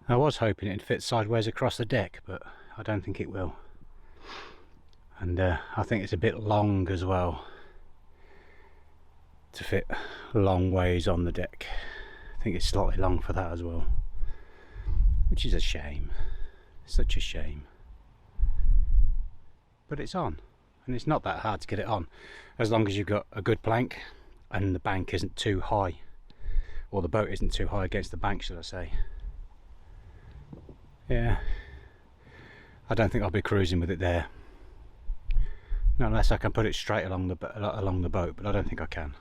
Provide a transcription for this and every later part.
I was hoping it'd fit sideways across the deck, but I don't think it will. And I think it's a bit long as well to fit long ways on the deck. I think it's slightly long for that as well, which is a shame. Such a shame. But it's on, and it's not that hard to get it on, as long as you've got a good plank and the bank isn't too high, or the boat isn't too high against the bank, should I say. Yeah, I don't think I'll be cruising with it there. Not unless I can put it straight along the boat, but I don't think I can.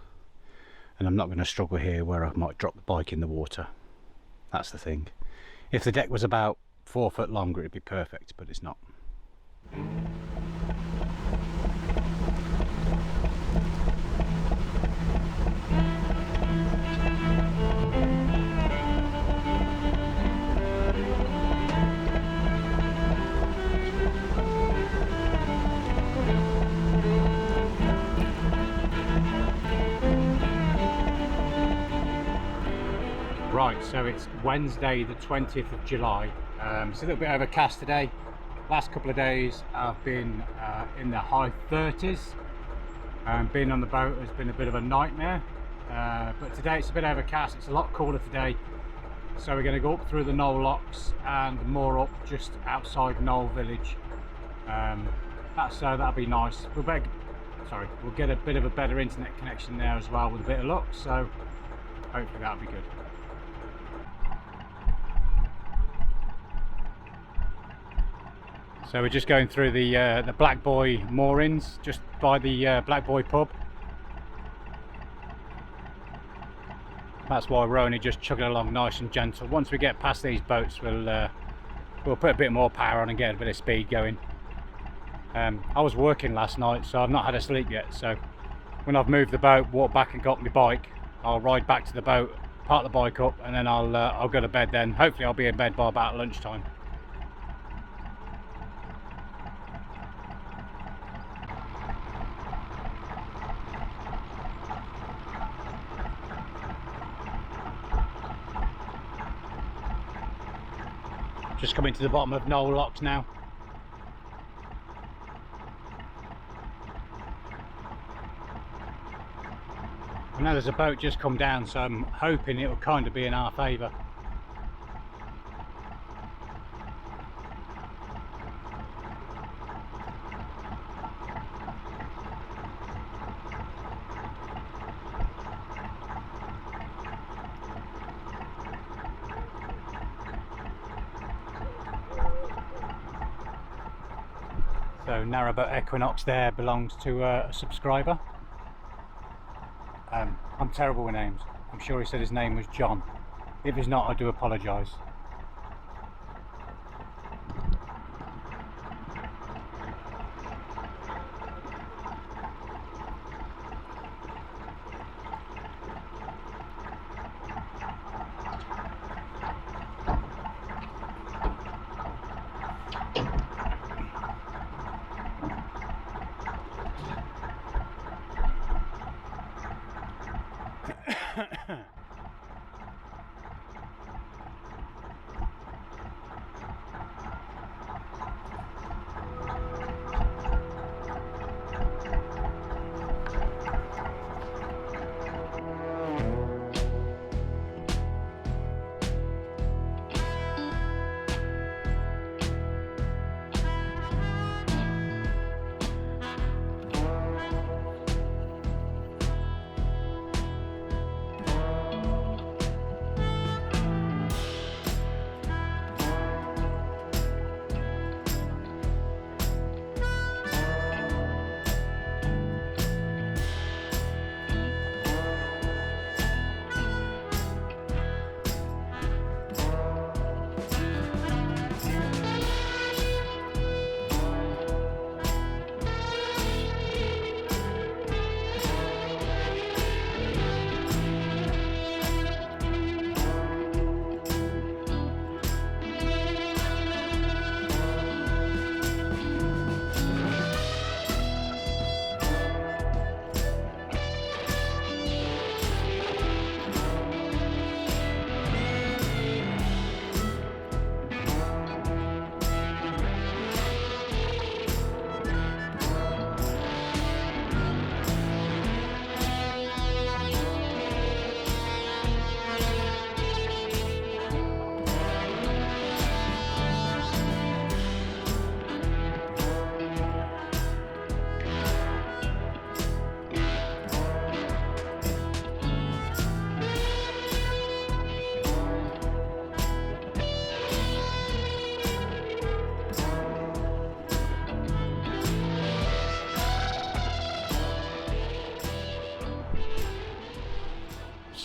And I'm not going to struggle here where I might drop the bike in the water. That's the thing. If the deck was about 4 foot longer, it'd be perfect, but it's not. Right, so it's Wednesday the 20th of July. It's a little bit overcast today. Last couple of days I've been in the high 30s. Being on the boat has been a bit of a nightmare, but today it's a bit overcast. It's a lot cooler today, so we're going to go up through the Knowle locks and more up just outside Knowle village. That'll be nice. We'll get a bit of a better internet connection there as well with a bit of luck, so hopefully that'll be good. So we're just going through the Black Boy moorings, just by the Black Boy pub. That's why we're only just chugging along nice and gentle. Once we get past these boats, we'll put a bit more power on and get a bit of speed going. I was working last night, so I've not had a sleep yet. So when I've moved the boat, walked back and got my bike, I'll ride back to the boat, park the bike up, and then I'll go to bed. Then hopefully I'll be in bed by about lunchtime. Just coming to the bottom of Knowle locks now. I know there's a boat just come down, so I'm hoping it will kind of be in our favour. So Narrowboat Equinox there belongs to a subscriber. I'm terrible with names. I'm sure he said his name was John. If he's not, I do apologise.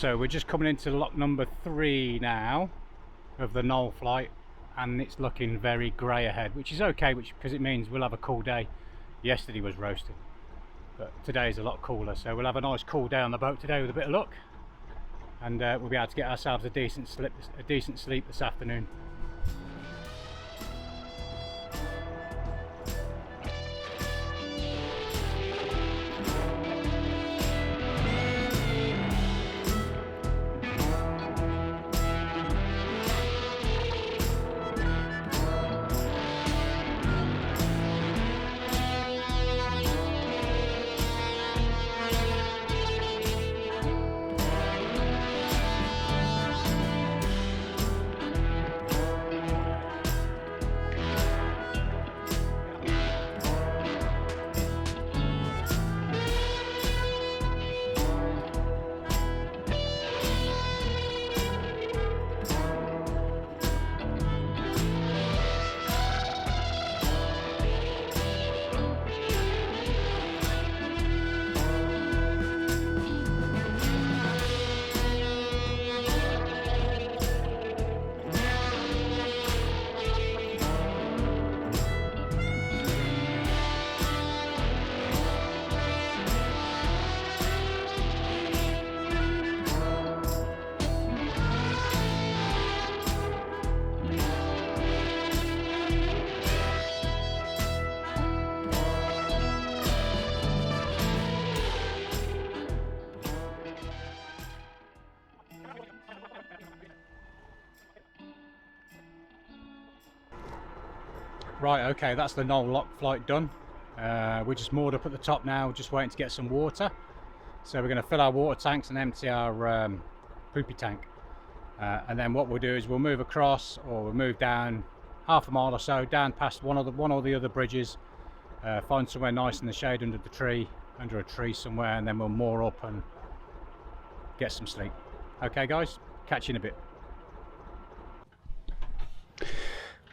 So we're just coming into lock number 3 now of the Knowle flight, and it's looking very grey ahead, which is okay, because it means we'll have a cool day. Yesterday was roasting, but today is a lot cooler, so we'll have a nice cool day on the boat today with a bit of luck, and we'll be able to get ourselves a decent sleep this afternoon. Right, okay, that's the Knowle lock flight done. We're just moored up at the top now, just waiting to get some water. So we're going to fill our water tanks and empty our poopy tank. And then what we'll do is we'll move across, or we'll move down half a mile or so, down past one or the other bridges, find somewhere nice in the shade under a tree somewhere, and then we'll moor up and get some sleep. Okay guys, catch you in a bit.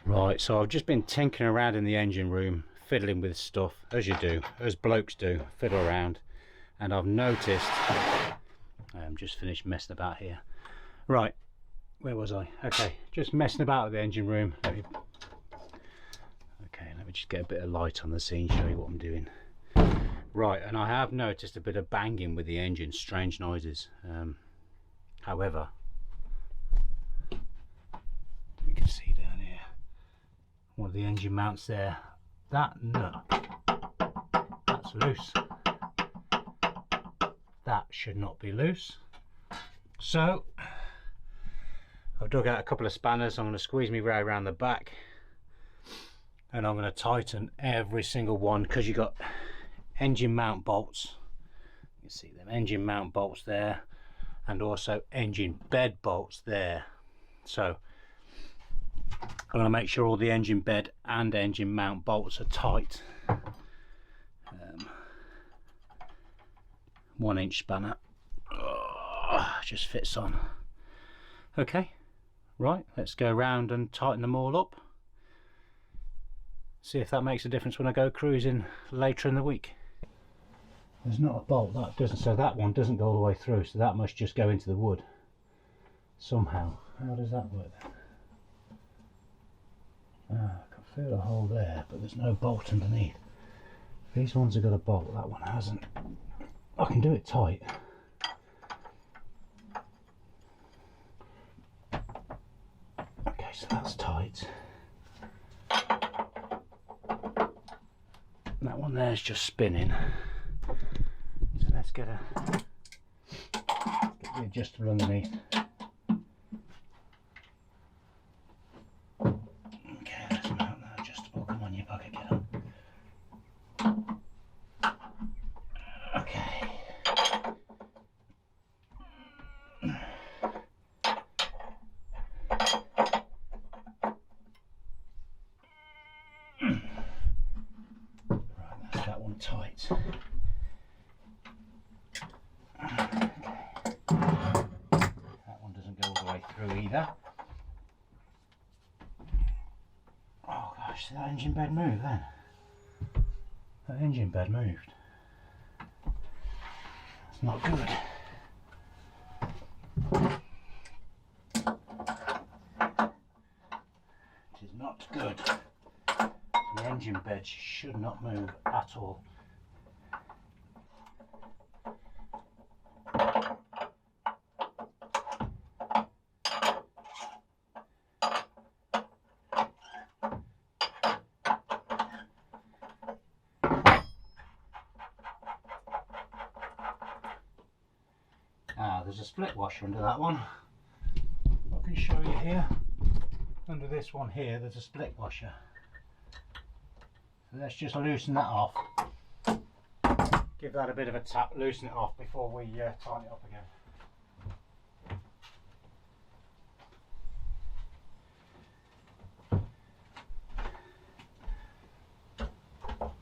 Right, so I've just been tinkering around in the engine room, fiddling with stuff, as you do, as blokes do, fiddle around. And I've noticed, I'm just finished messing about here. Right, where was I? Okay, just messing about with the engine room. Let me just get a bit of light on the scene, show you what I'm doing. Right, and I have noticed a bit of banging with the engine, strange noises. However, we can see down here, one of the engine mounts there, that nut, that's loose. That should not be loose. So I've dug out a couple of spanners. I'm going to squeeze me right around the back, and I'm going to tighten every single one, because you've got engine mount bolts. You can see them engine mount bolts there, and also engine bed bolts there. So I'm going to make sure all the engine bed and engine mount bolts are tight. 1-inch spanner, just fits on. Okay, right, let's go around and tighten them all up. See if that makes a difference when I go cruising later in the week. There's not a bolt that doesn't, so that one doesn't go all the way through, so that must just go into the wood somehow. How does that work then? I can feel a hole there, but there's no bolt underneath. These ones have got a bolt, that one hasn't. I can do it tight. Okay, so that's tight. That one there's just spinning. So let's get the adjustable underneath. Okay, let's mount that adjustable. Come on, you bugger, get up. Okay. Right, that's that one tight. Okay. That one doesn't go all the way through either. Oh gosh, did that engine bed move then? That engine bed moved. It's not good. edge should not move at all. There's a split washer under that one. I can show you here. Under this one here, there's a split washer. So let's just loosen that off. Give that a bit of a tap, loosen it off before we tighten it up again.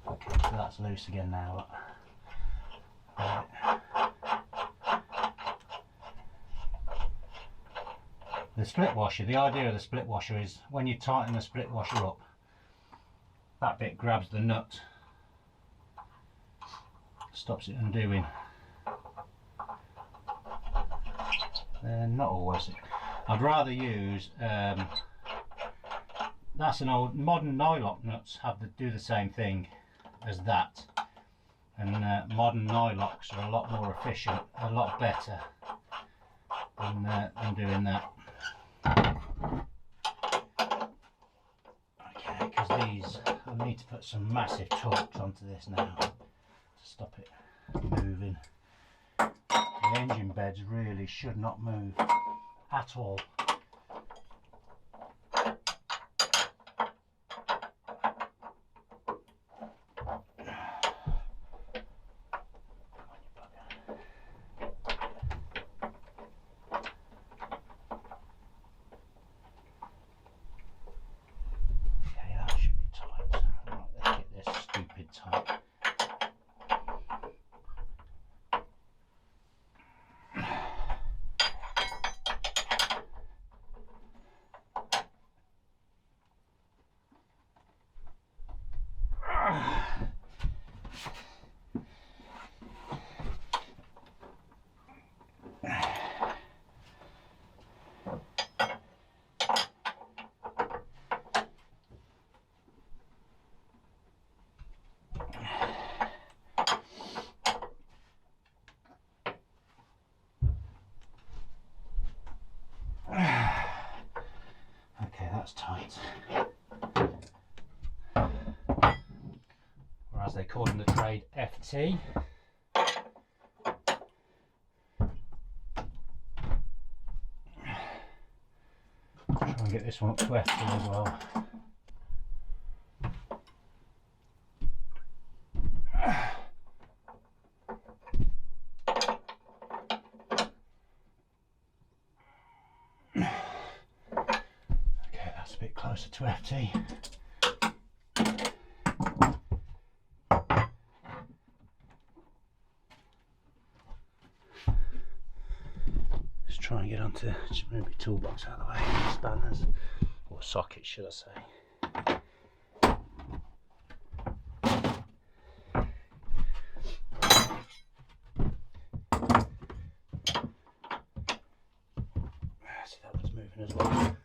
Okay, so that's loose again now. Right. The split washer, the idea of the split washer is when you tighten the split washer up, that bit grabs the nut, stops it undoing. Not always. I'd rather use, that's an old, modern nylock nuts do the same thing as that, and modern nylocks are a lot more efficient, a lot better than doing that. Okay, because these, I need to put some massive torques onto this now to stop it moving. The engine beds really should not move at all. Okay, that's tight. Or as they call in the trade, FT. Try and get this one up to FT as well. Okay, that's a bit closer to FT. Try and get onto, just move my toolbox out of the way, spanners, or sockets should I say. See, that one's moving as well.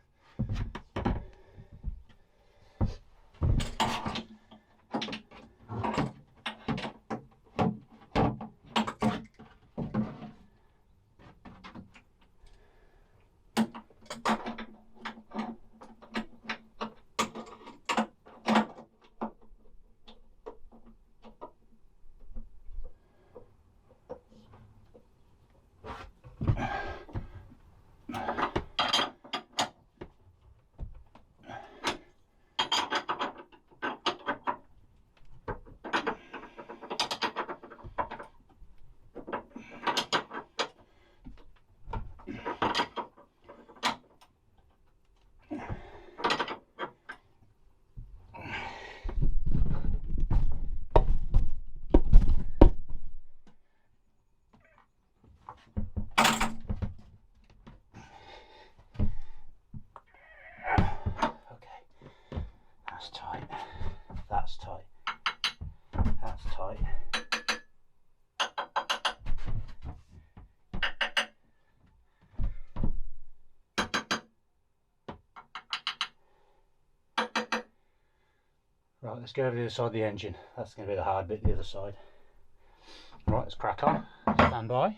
Right, let's go over the other side of the engine. That's going to be the hard bit, the other side. Right, let's crack on. Stand by.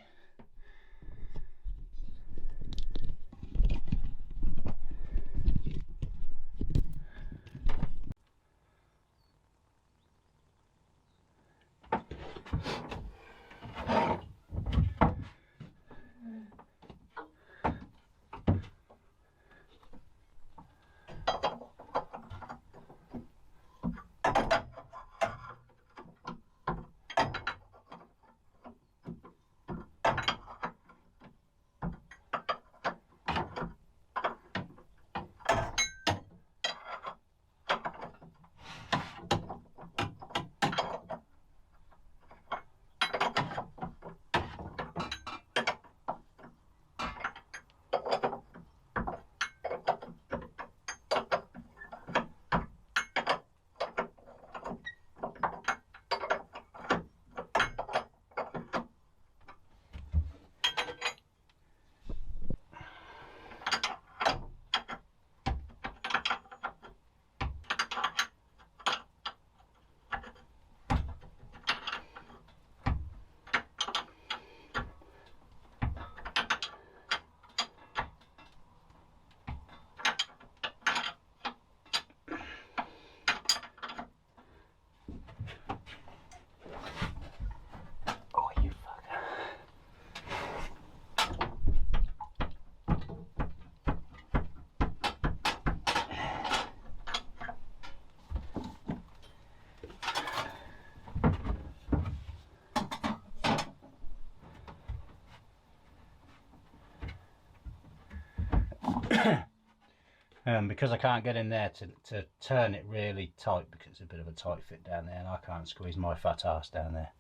Because I can't get in there to turn it really tight, because it's a bit of a tight fit down there and I can't squeeze my fat arse down there,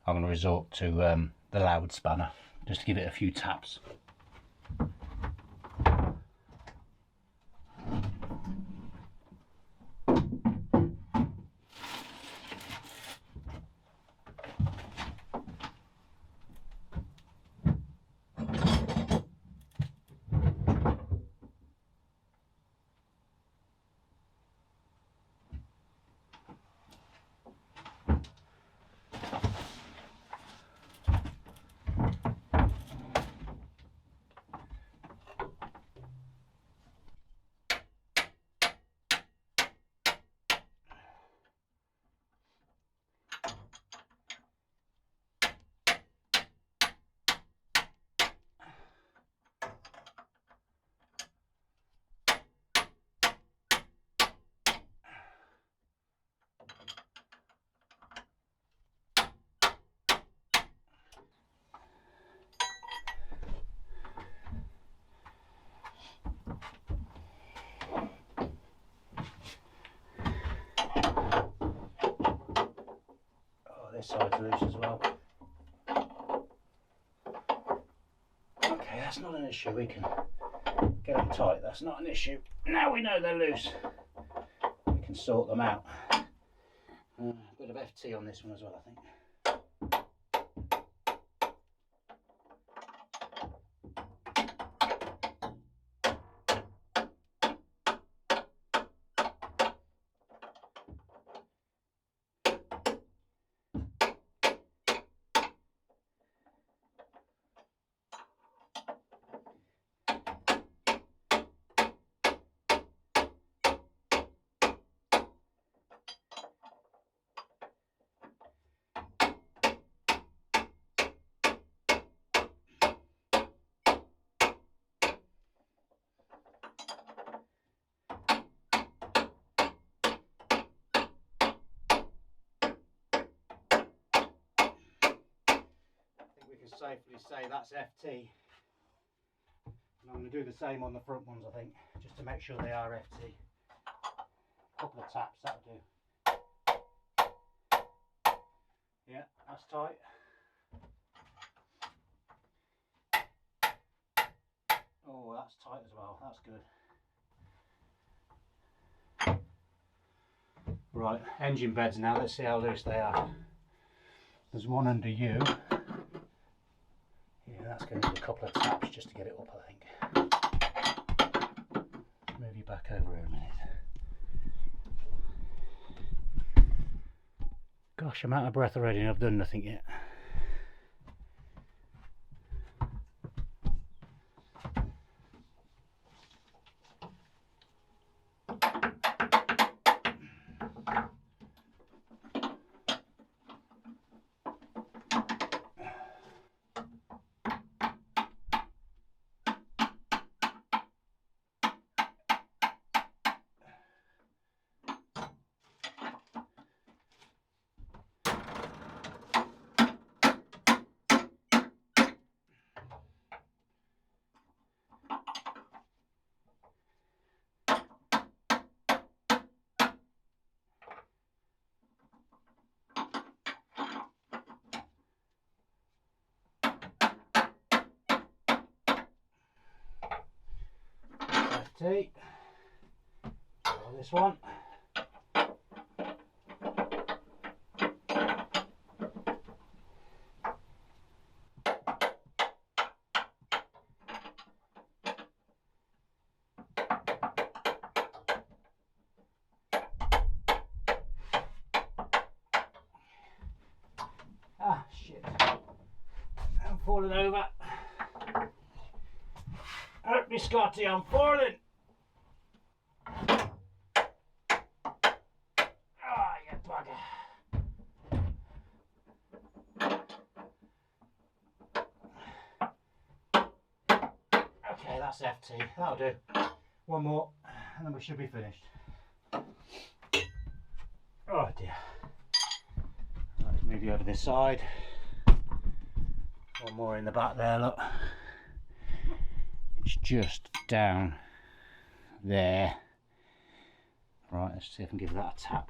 I'm going to resort to the loud spanner just to give it a few taps. This side's loose as well. Okay, that's not an issue, we can get them tight, that's not an issue. Now we know they're loose, we can sort them out. A bit of FT on this one as well, I think. We can safely say that's FT. And I'm going to do the same on the front ones, I think, just to make sure they are FT. A couple of taps, that'll do. Yeah, that's tight. Oh, that's tight as well, that's good. Right, engine beds now, let's see how loose they are. There's one under you. Yeah, that's going to need a couple of taps just to get it up, I think. Move you back over here a minute. Gosh, I'm out of breath already and I've done nothing yet. FT. Try this one. Ah, shit. I'm falling over. Help me, Scotty, I'm falling. Ah, you bugger. Okay, that's FT. That'll do. One more, and then we should be finished. Oh dear. Let's move you over this side. One more in the back there, look. It's just down there. Right, let's see if I can give that a tap.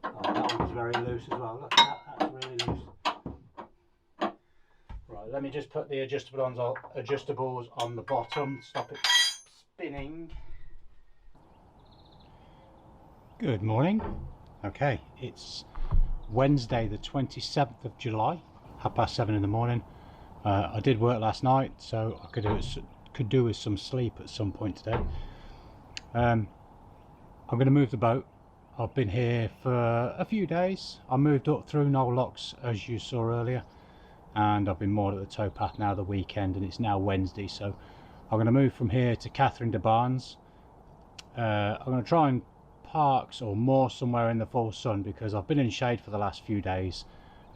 Oh, that one's very loose as well. Look at that, that's really loose. Right, let me just put the adjustables on the bottom, stop it spinning. Good morning. Okay, it's Wednesday the 27th of July, 7:30 in the morning. I did work last night, so I could do with some sleep at some point today. I'm going to move the boat. I've been here for a few days. I moved up through Knowle locks as you saw earlier, and I've been moored at the towpath now the weekend, and it's now Wednesday, so I'm going to move from here to Catherine de Barnes. I'm going to try and park or moor somewhere in the full sun because I've been in shade for the last few days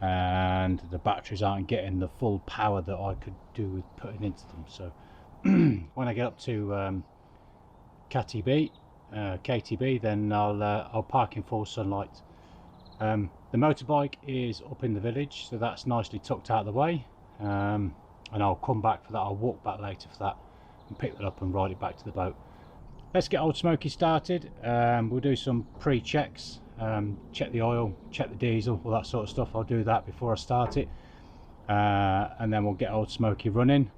and the batteries aren't getting the full power that I could do with putting into them. So when I get up to KTB, then I'll park in full sunlight. The motorbike is up in the village, so that's nicely tucked out of the way, and I'll come back for that. I'll walk back later for that and pick that up and ride it back to the boat. Let's get old Smokey started. We'll do some pre-checks, check the oil, check the diesel, all that sort of stuff. I'll do that before I start it, and then we'll get old Smokey running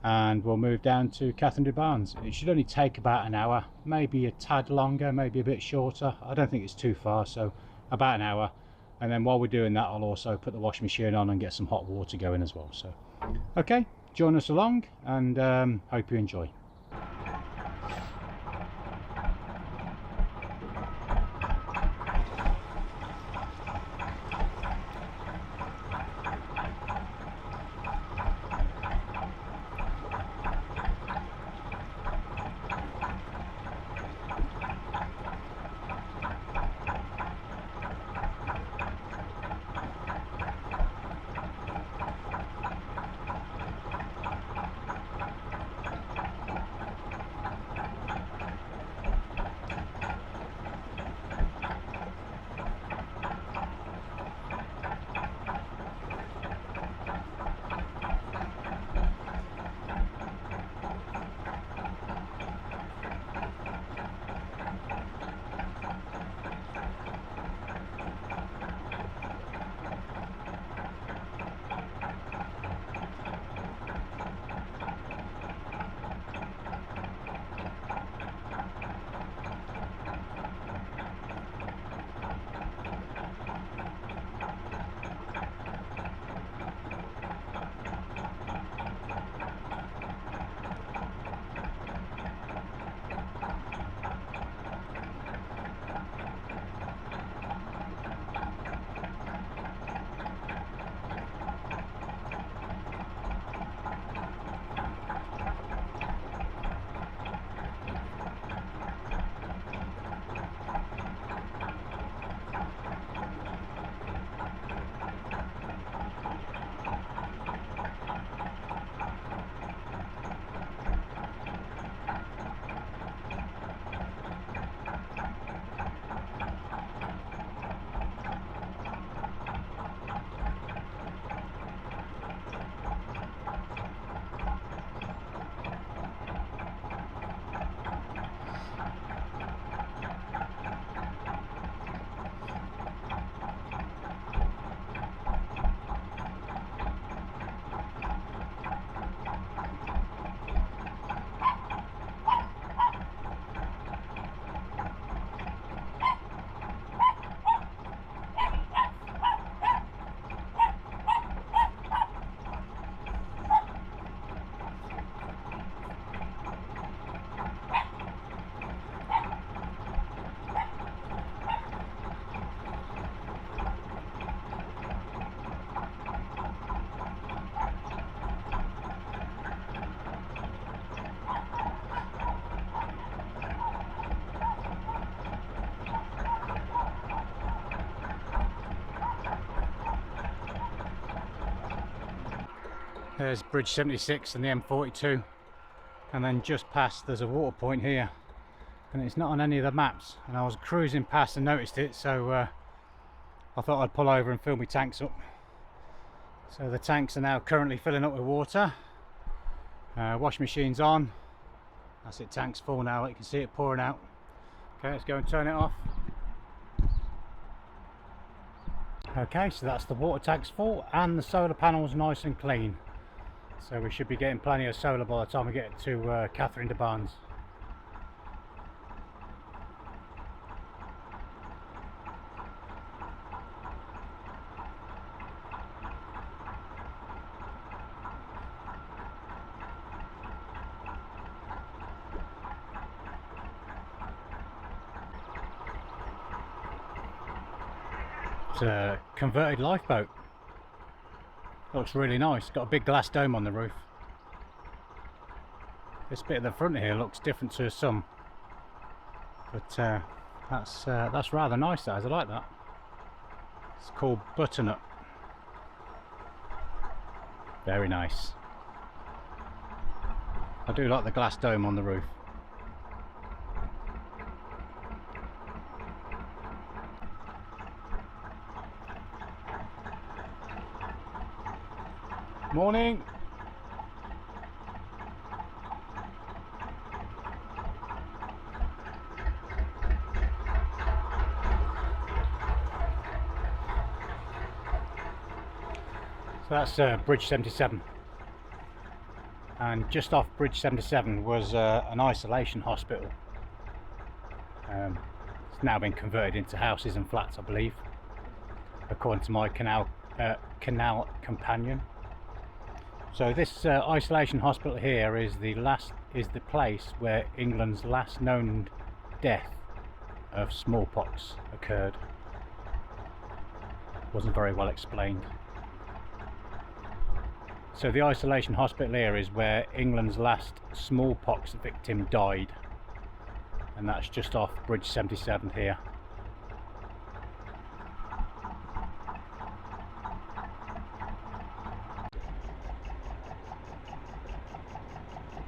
and we'll move down to Catherine de Barnes. It should only take about an hour, maybe a tad longer, maybe a bit shorter. I don't think it's too far, so about an hour. And then while we're doing that, I'll also put the washing machine on and get some hot water going as well. So okay, join us along, and hope you enjoy. There's Bridge 76 and the M42, and then just past there's a water point here, and it's not on any of the maps, and I was cruising past and noticed it, so I thought I'd pull over and fill my tanks up. So the tanks are now currently filling up with water. Washing machine's on. That's it, tank's full now, you can see it pouring out. Okay, let's go and turn it off. Okay, so that's the water tank's full and the solar panel's nice and clean. So we should be getting plenty of solar by the time we get to Catherine de Barnes. It's a converted lifeboat. Looks really nice. Got a big glass dome on the roof. This bit at the front here looks different to some, but that's rather nice. That is, I like that. It's called Butternut. Very nice. I do like the glass dome on the roof. Morning. So that's Bridge 77, and just off Bridge 77 was an isolation hospital. It's now been converted into houses and flats, I believe, according to my canal companion. So this isolation hospital here is the place where England's last known death of smallpox occurred. Wasn't very well explained. So the isolation hospital here is where England's last smallpox victim died, and that's just off Bridge 77 here.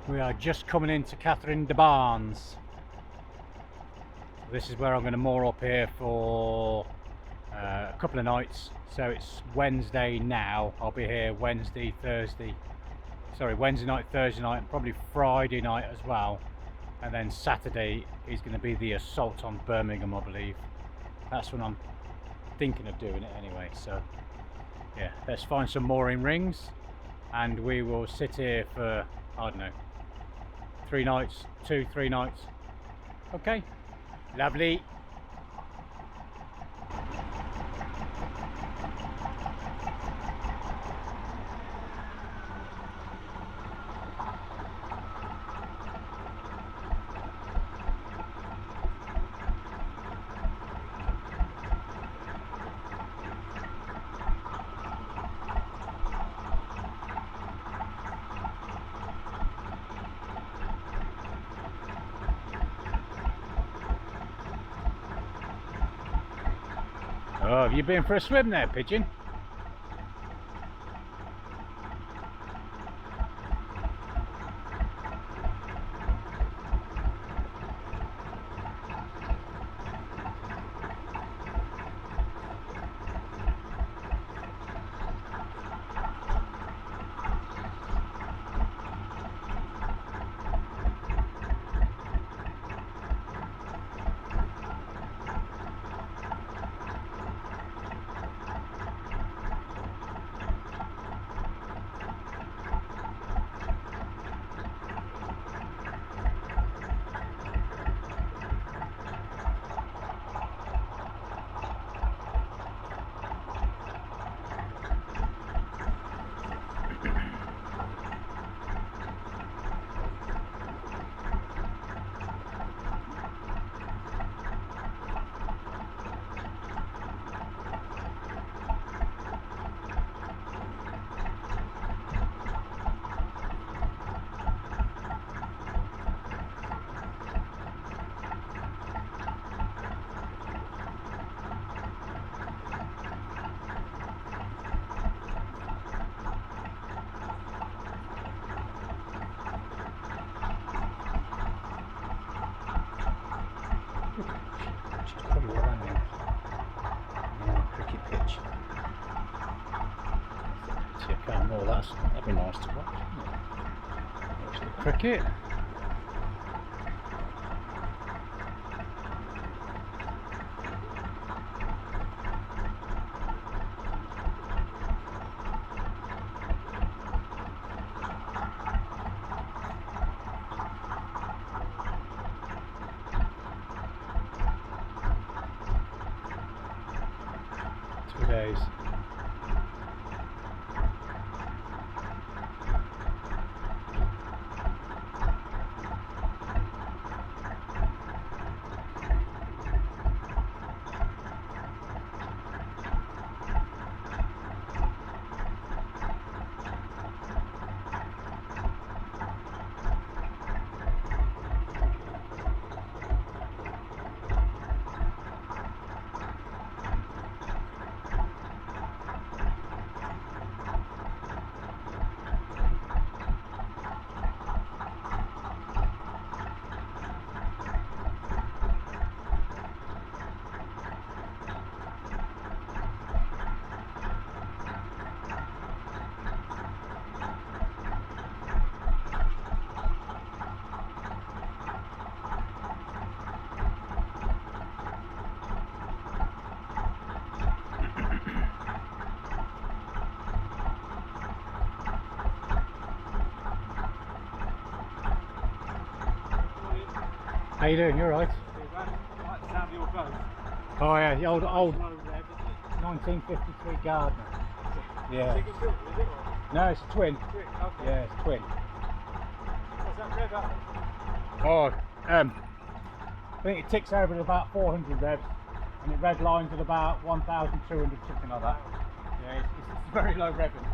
We are just coming into Catherine de Barnes. This is where I'm going to moor up here for a couple of nights. So it's Wednesday now. I'll be here Wednesday night, Thursday night, and probably Friday night as well. And then Saturday is going to be the assault on Birmingham, I believe. That's when I'm thinking of doing it anyway. So yeah, let's find some mooring rings and we will sit here for, I don't know, 3 nights, 2-3 nights. Okay, lovely. Oh, have you been for a swim there, pigeon? Canmore, that'd be nice to watch. Watch the cricket. Days. How you doing? You alright? Oh yeah, the old 1953 Gardner. Yeah. No, it's a twin. Okay. Yeah, it's a twin. Is that red up? Oh, I think it ticks over at about 400 revs, and it red lines at about 1,200, something like that. Yeah, it's very low revving.